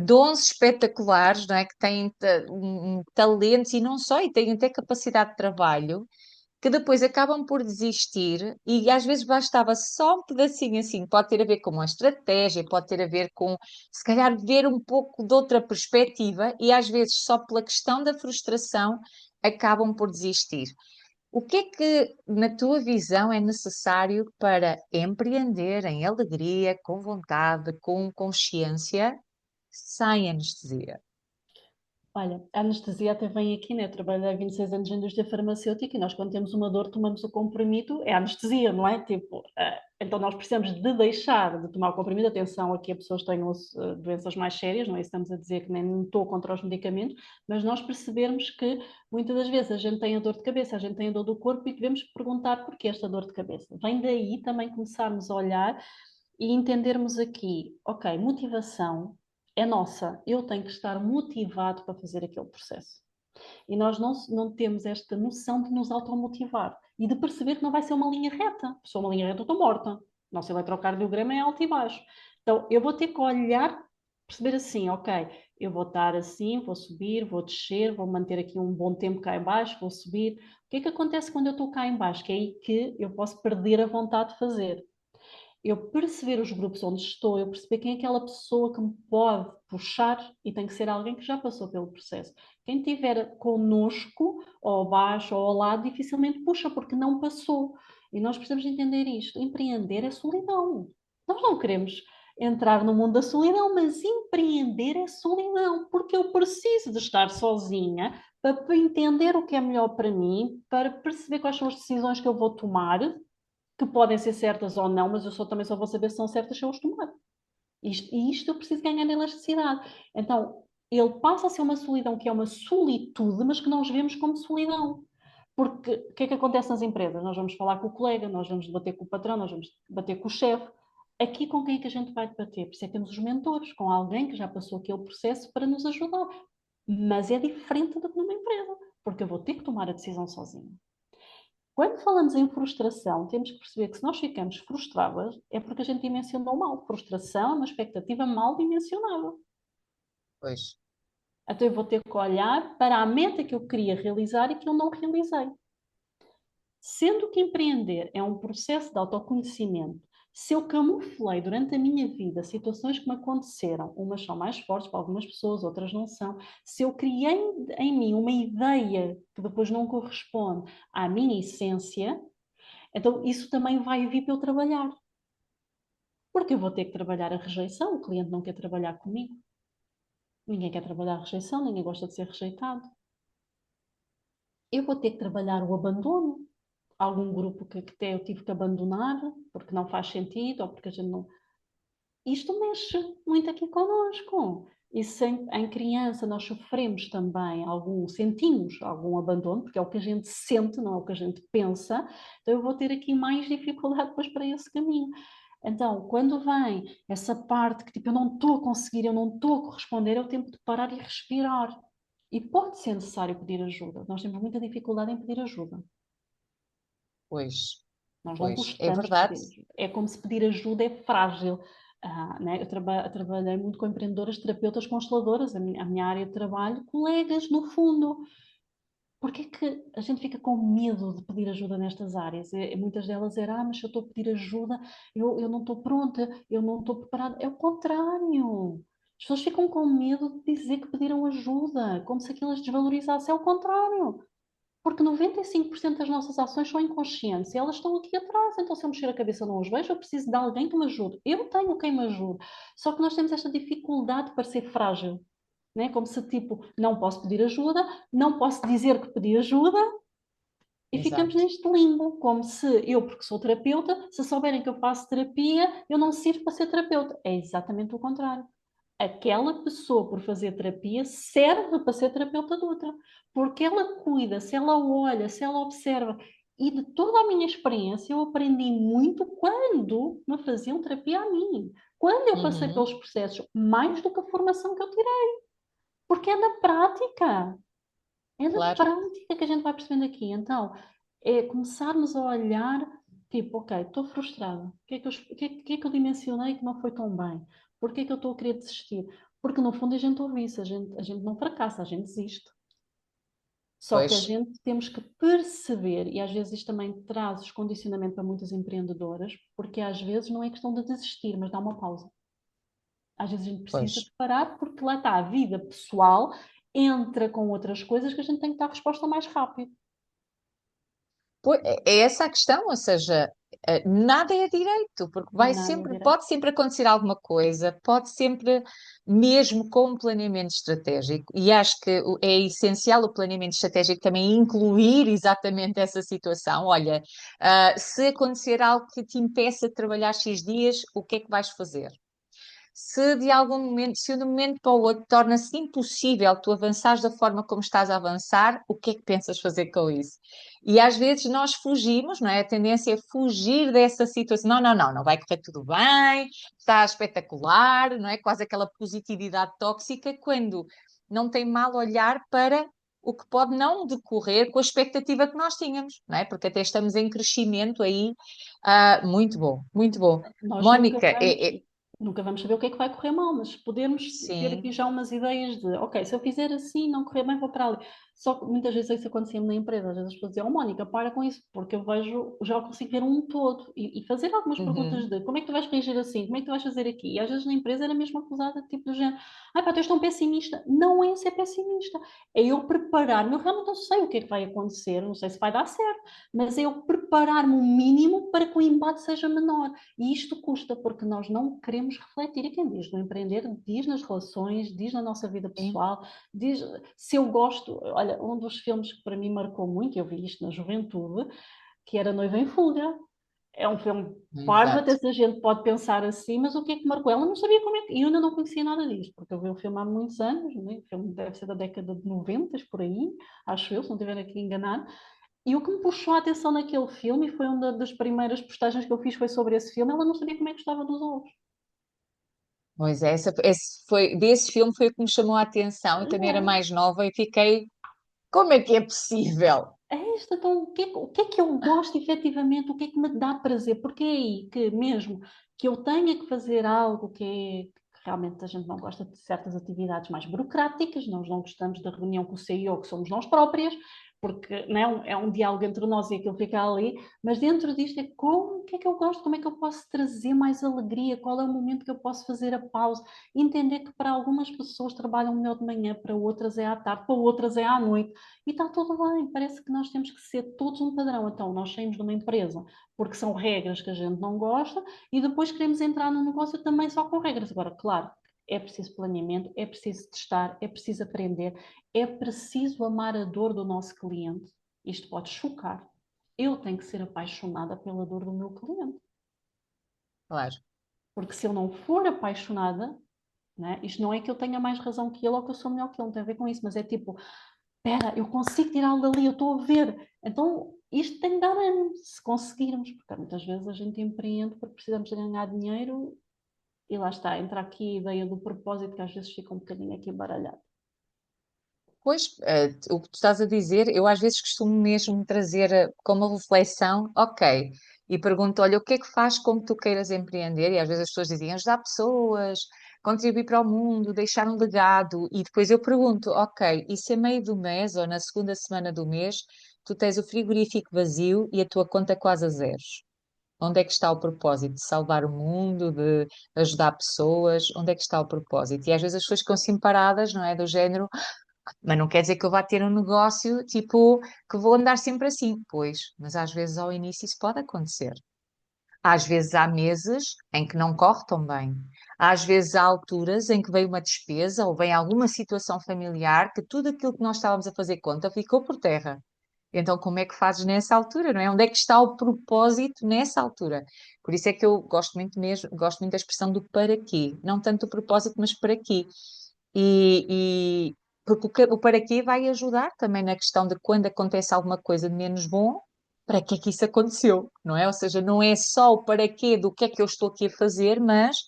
dons espetaculares, não é? Que têm talentos e não só, e têm até capacidade de trabalho que depois acabam por desistir e às vezes bastava só um pedacinho assim, pode ter a ver com uma estratégia, pode ter a ver com, se calhar, ver um pouco de outra perspectiva e às vezes só pela questão da frustração acabam por desistir. O que é que, na tua visão, é necessário para empreender em alegria, com vontade, com consciência, sem anestesia? Olha, a anestesia até vem aqui, né? Eu trabalhei há 26 anos na indústria farmacêutica e nós, quando temos uma dor, tomamos o comprimido, é anestesia, não é? Tipo, então nós precisamos de deixar de tomar o comprimido. Atenção, aqui a pessoas tenham doenças mais sérias, não é? Estamos a dizer que nem estou contra os medicamentos, mas nós percebermos que muitas das vezes a gente tem a dor de cabeça, a gente tem a dor do corpo e devemos perguntar porquê esta dor de cabeça. Vem daí também começarmos a olhar e entendermos aqui, ok, motivação é nossa, eu tenho que estar motivado para fazer aquele processo. E nós não temos esta noção de nos automotivar e de perceber que não vai ser uma linha reta. Se for uma linha reta, eu estou morta. Nosso eletrocardiograma é alto e baixo. Então, eu vou ter que olhar, perceber assim, ok, eu vou estar assim, vou subir, vou descer, vou manter aqui um bom tempo cá em baixo, vou subir. O que é que acontece quando eu estou cá em baixo? Que é aí que eu posso perder a vontade de fazer. Eu perceber os grupos onde estou, eu perceber quem é aquela pessoa que me pode puxar e tem que ser alguém que já passou pelo processo. Quem estiver connosco, ou abaixo ou ao lado, dificilmente puxa, porque não passou. E nós precisamos entender isto. Empreender é solidão. Nós não queremos entrar no mundo da solidão, mas empreender é solidão, porque eu preciso de estar sozinha para entender o que é melhor para mim, para perceber quais são as decisões que eu vou tomar, que podem ser certas ou não, mas eu também só vou saber se são certas se eu as tomar. Isto eu preciso ganhar na elasticidade. Então, ele passa a ser uma solidão que é uma solitude, mas que nós vemos como solidão. Porque o que é que acontece nas empresas? Nós vamos falar com o colega, nós vamos debater com o patrão, nós vamos debater com o chefe. Aqui com quem é que a gente vai debater? Por isso é que temos os mentores, com alguém que já passou aquele processo para nos ajudar. Mas é diferente do que numa empresa, porque eu vou ter que tomar a decisão sozinha. Quando falamos em frustração, temos que perceber que se nós ficamos frustradas, é porque a gente dimensionou mal. Frustração é uma expectativa mal dimensionada. Pois, Então eu vou ter que olhar para a meta que eu queria realizar e que eu não realizei. Sendo que empreender é um processo de autoconhecimento, se eu camuflei durante a minha vida situações que me aconteceram, umas são mais fortes para algumas pessoas, outras não são, se eu criei em mim uma ideia que depois não corresponde à minha essência, então isso também vai vir para eu trabalhar. Porque eu vou ter que trabalhar a rejeição, o cliente não quer trabalhar comigo. Ninguém quer trabalhar a rejeição, ninguém gosta de ser rejeitado. Eu vou ter que trabalhar o abandono. Algum grupo que até eu tive que abandonar porque não faz sentido ou porque a gente não. Isto mexe muito aqui connosco. E se em criança nós sofremos também sentimos algum abandono, porque é o que a gente sente, não é o que a gente pensa, então eu vou ter aqui mais dificuldade depois para esse caminho. Então, quando vem essa parte que tipo, eu não estou a conseguir, eu não estou a corresponder, é o tempo de parar e respirar. E pode ser necessário pedir ajuda. Nós temos muita dificuldade em pedir ajuda. pois, Nós não pois, é gostamos de verdade. pedir ajuda. É como se pedir ajuda é frágil. Né? Trabalhei muito com empreendedoras, terapeutas, consteladoras, a minha área de trabalho, colegas, no fundo. Porque é que a gente fica com medo de pedir ajuda nestas áreas? Muitas delas eram, mas se eu estou a pedir ajuda, eu não estou pronta, eu não estou preparada. É o contrário. As pessoas ficam com medo de dizer que pediram ajuda, como se aquilo as desvalorizasse. É o contrário. Porque 95% das nossas ações são inconscientes e elas estão aqui atrás. Então, se eu mexer a cabeça não as vejo, eu preciso de alguém que me ajude. Eu tenho quem me ajude. Só que nós temos esta dificuldade para ser frágil. Né? Como se, tipo, não posso pedir ajuda, não posso dizer que pedi ajuda e ficamos Exato. neste limbo. Como se eu, porque sou terapeuta, se souberem que eu faço terapia, eu não sirvo para ser terapeuta. É exatamente o contrário. Aquela pessoa, por fazer terapia, serve para ser terapeuta de outra. Porque ela cuida, se ela olha, se ela observa. E de toda a minha experiência, eu aprendi muito quando me faziam terapia a mim. Quando eu passei Uhum, pelos processos, mais do que a formação que eu tirei. Porque é na prática. É na claro, prática que a gente vai percebendo aqui. Então, é começarmos a olhar, tipo, ok, estou frustrada. O que é que eu dimensionei que não foi tão bem? Por que é que eu estou a querer desistir? Porque no fundo a gente ouve isso, a gente não fracassa, a gente desiste. Só que a pois, gente temos que perceber, e às vezes isto também traz descondicionamento para muitas empreendedoras, porque às vezes não é questão de desistir, mas dá uma pausa. Às vezes a gente precisa de pois. parar porque lá está a vida pessoal, entra com outras coisas que a gente tem que dar resposta mais rápido. É essa a questão, ou seja, nada é direito, porque vai Nada é sempre, direito. pode sempre acontecer alguma coisa, pode sempre, mesmo com um planeamento estratégico, e acho que é essencial o planeamento estratégico também incluir exatamente essa situação. Olha, se acontecer algo que te impeça de trabalhar X dias, o que é que vais fazer? Se de algum momento, se de um momento para o outro torna-se impossível tu avançares da forma como estás a avançar, o que é que pensas fazer com isso? E às vezes nós fugimos, não é? A tendência é fugir dessa situação. Não, não, não, não vai correr tudo bem, está espetacular, não é? Quase aquela positividade tóxica, quando não tem mal olhar para o que pode não decorrer com a expectativa que nós tínhamos, não é? Porque até estamos em crescimento aí, muito bom, muito bom. Nós Mónica, nunca vamos saber o que é que vai correr mal, mas podemos ter aqui sim. já umas ideias de, ok, se eu fizer assim, não correr bem, vou para ali. Só que muitas vezes isso acontecia na empresa, às vezes as pessoas diziam, oh, Mónica, para com isso, porque eu vejo, já consigo ver um todo e fazer algumas perguntas Uhum. de como é que tu vais reagir assim, como é que tu vais fazer aqui? E às vezes na empresa era mesmo acusada, tipo do género, ai pá, tu és tão pessimista. Não é ser pessimista, é eu preparar-me, eu realmente não sei o que é que vai acontecer, não sei se vai dar certo, mas é eu preparar-me o mínimo para que o embate seja menor. E isto custa porque nós não queremos refletir. E quem diz no empreender, diz nas relações, diz na nossa vida Sim, pessoal, diz se eu gosto. Olha, um dos filmes que para mim marcou muito, eu vi isto na juventude, que era Noiva em Fuga. É um filme parvo, até exato. se a gente pode pensar assim, mas o que é que marcou? Ela não sabia como é que. E eu ainda não conhecia nada disto, porque eu vi o filme há muitos anos, né? O filme deve ser da década de 90, por aí, acho eu, se não estiver aqui enganado. E o que me puxou a atenção naquele filme, e foi uma das primeiras postagens que eu fiz, foi sobre esse filme, ela não sabia como é que gostava dos ovos. Pois é, esse foi, desse filme foi o que me chamou a atenção. Eu também era É, mais nova e fiquei, como é que é possível? é isto, então o que é que eu gosto efetivamente, o que é que me dá prazer? Porque é aí que mesmo que eu tenha que fazer algo que realmente a gente não gosta de certas atividades mais burocráticas, nós não gostamos da reunião com o CEO, que somos nós próprias, porque não é um diálogo entre nós e aquilo fica ali, mas dentro disto é como, o que é que eu gosto, como é que eu posso trazer mais alegria, qual é o momento que eu posso fazer a pausa, entender que para algumas pessoas trabalham melhor de manhã, para outras é à tarde, para outras é à noite, e está tudo bem, parece que nós temos que ser todos um padrão. Então, nós saímos de uma empresa porque são regras que a gente não gosta e depois queremos entrar num negócio também só com regras. Agora, claro, é preciso planeamento, é preciso testar, é preciso aprender, é preciso amar a dor do nosso cliente. Isto pode chocar. Eu tenho que ser apaixonada pela dor do meu cliente. Claro. Porque se eu não for apaixonada, né, isto não é que eu tenha mais razão que ele ou que eu sou melhor que ele, não tem a ver com isso, mas é tipo, espera, eu consigo tirá-lo dali, eu estou a ver. Então, isto tem de dar ânimo, se conseguirmos, porque muitas vezes a gente empreende porque precisamos de ganhar dinheiro e lá está, entra aqui a ideia do propósito que às vezes fica um bocadinho aqui embaralhado. Pois, o que tu estás a dizer, eu às vezes costumo mesmo trazer como reflexão, ok, e pergunto, olha, o que é que faz com que tu queiras empreender? E às vezes as pessoas dizem ajudar pessoas, contribuir para o mundo, deixar um legado, e depois eu pergunto, ok, e se a meio do mês ou na segunda semana do mês tu tens o frigorífico vazio e a tua conta quase a zeros? Onde é que está o propósito? De salvar o mundo, de ajudar pessoas? Onde é que está o propósito? E às vezes as pessoas ficam assim paradas, não é? Do género, mas não quer dizer que eu vá ter um negócio, tipo, que vou andar sempre assim. Pois, mas às vezes ao início isso pode acontecer. Às vezes há meses em que não corre tão bem. Às vezes há alturas em que vem uma despesa ou vem alguma situação familiar que tudo aquilo que nós estávamos a fazer conta ficou por terra. Então, como é que fazes nessa altura, não é? Onde é que está o propósito nessa altura? Por isso é que eu gosto muito mesmo, gosto muito da expressão do para quê. Não tanto o propósito, mas para quê. E porque o para quê vai ajudar também na questão de quando acontece alguma coisa de menos bom, para que é que isso aconteceu, não é? Ou seja, não é só o para quê do que é que eu estou aqui a fazer, mas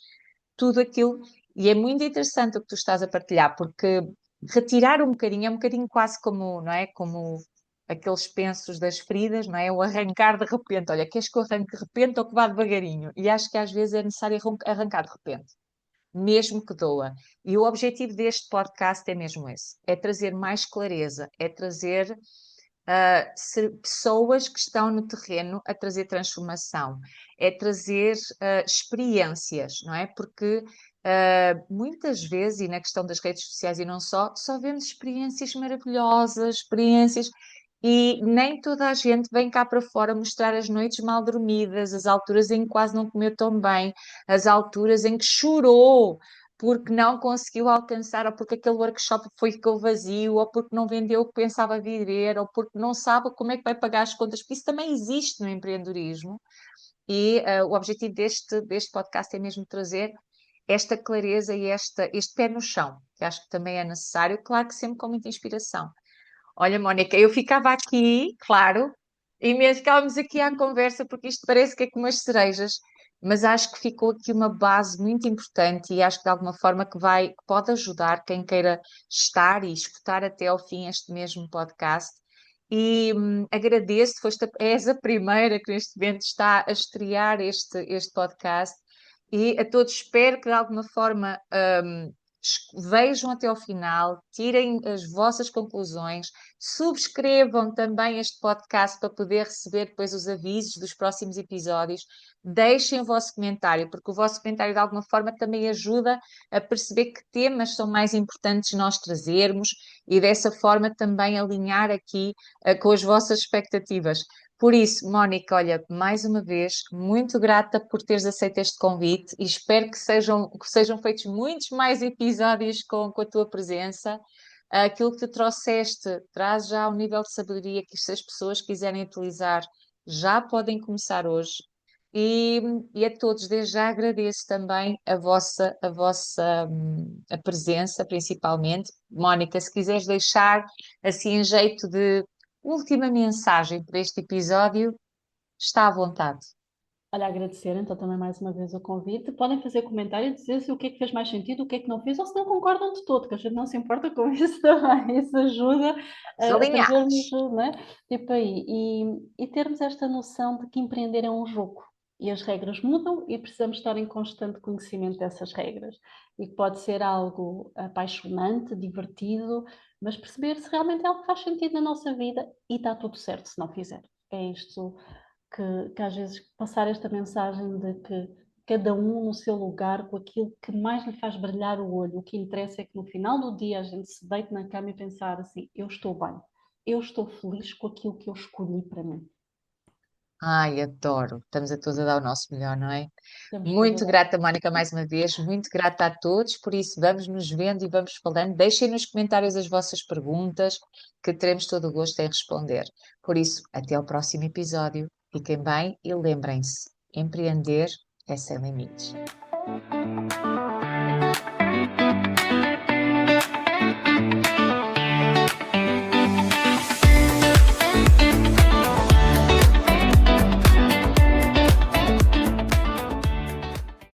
tudo aquilo. E é muito interessante o que tu estás a partilhar, porque retirar um bocadinho é um bocadinho quase como, não é? Como aqueles pensos das feridas, não é? O arrancar de repente. Olha, queres que eu arranque de repente ou que vá devagarinho? E acho que às vezes é necessário arrancar de repente, mesmo que doa. E o objetivo deste podcast é mesmo esse: é trazer mais clareza, é trazer pessoas que estão no terreno a trazer transformação, é trazer experiências, não é? Porque muitas vezes, e na questão das redes sociais e não só, só vemos experiências maravilhosas, experiências. E nem toda a gente vem cá para fora mostrar as noites mal dormidas, as alturas em que quase não comeu tão bem, as alturas em que chorou porque não conseguiu alcançar, ou porque aquele workshop ficou vazio, ou porque não vendeu o que pensava vender, ou porque não sabe como é que vai pagar as contas, porque isso também existe no empreendedorismo. E o objetivo deste podcast é mesmo trazer esta clareza e este pé no chão, que acho que também é necessário, claro que sempre com muita inspiração. Olha, Mónica, eu ficava aqui, claro, e mesmo ficávamos aqui à conversa, porque isto parece que é como as cerejas, mas acho que ficou aqui uma base muito importante e acho que de alguma forma que pode ajudar quem queira estar e escutar até ao fim este mesmo podcast. E agradeço, és a primeira que neste momento está a estrear este podcast e a todos espero que de alguma forma vejam até ao final, tirem as vossas conclusões, subscrevam também este podcast para poder receber depois os avisos dos próximos episódios, deixem o vosso comentário, porque o vosso comentário de alguma forma também ajuda a perceber que temas são mais importantes nós trazermos e dessa forma também alinhar aqui com as vossas expectativas. Por isso, Mónica, olha, mais uma vez, muito grata por teres aceito este convite e espero que sejam feitos muitos mais episódios com a tua presença. Aquilo que tu trouxeste traz já um nível de sabedoria que se as pessoas quiserem utilizar já podem começar hoje. E a todos, desde já agradeço também a presença, principalmente. Mónica, se quiseres deixar assim em jeito de última mensagem para este episódio, está à vontade. Olha, agradecer então também mais uma vez o convite. Podem fazer comentário e dizer se o que é que fez mais sentido, o que é que não fez, ou se não concordam de todo, que a gente não se importa com isso também. Isso ajuda Os a trazermos, alinhados. né, tipo aí, e termos esta noção de que empreender é um jogo. E as regras mudam e precisamos estar em constante conhecimento dessas regras. E que pode ser algo apaixonante, divertido, mas perceber se realmente é algo que faz sentido na nossa vida e está tudo certo se não fizer. É isto que às vezes passar esta mensagem de que cada um no seu lugar, com aquilo que mais lhe faz brilhar o olho. O que interessa é que no final do dia a gente se deite na cama e pensar assim: eu estou bem, eu estou feliz com aquilo que eu escolhi para mim. Ai, adoro. Estamos a todos a dar o nosso melhor, não é? Temos toda a Muito dar. grata, Mónica, mais uma vez. Muito grata a todos. Por isso, vamos nos vendo e vamos falando. Deixem nos comentários as vossas perguntas, que teremos todo o gosto em responder. Por isso, até ao próximo episódio. Fiquem bem e lembrem-se: empreender é sem limites.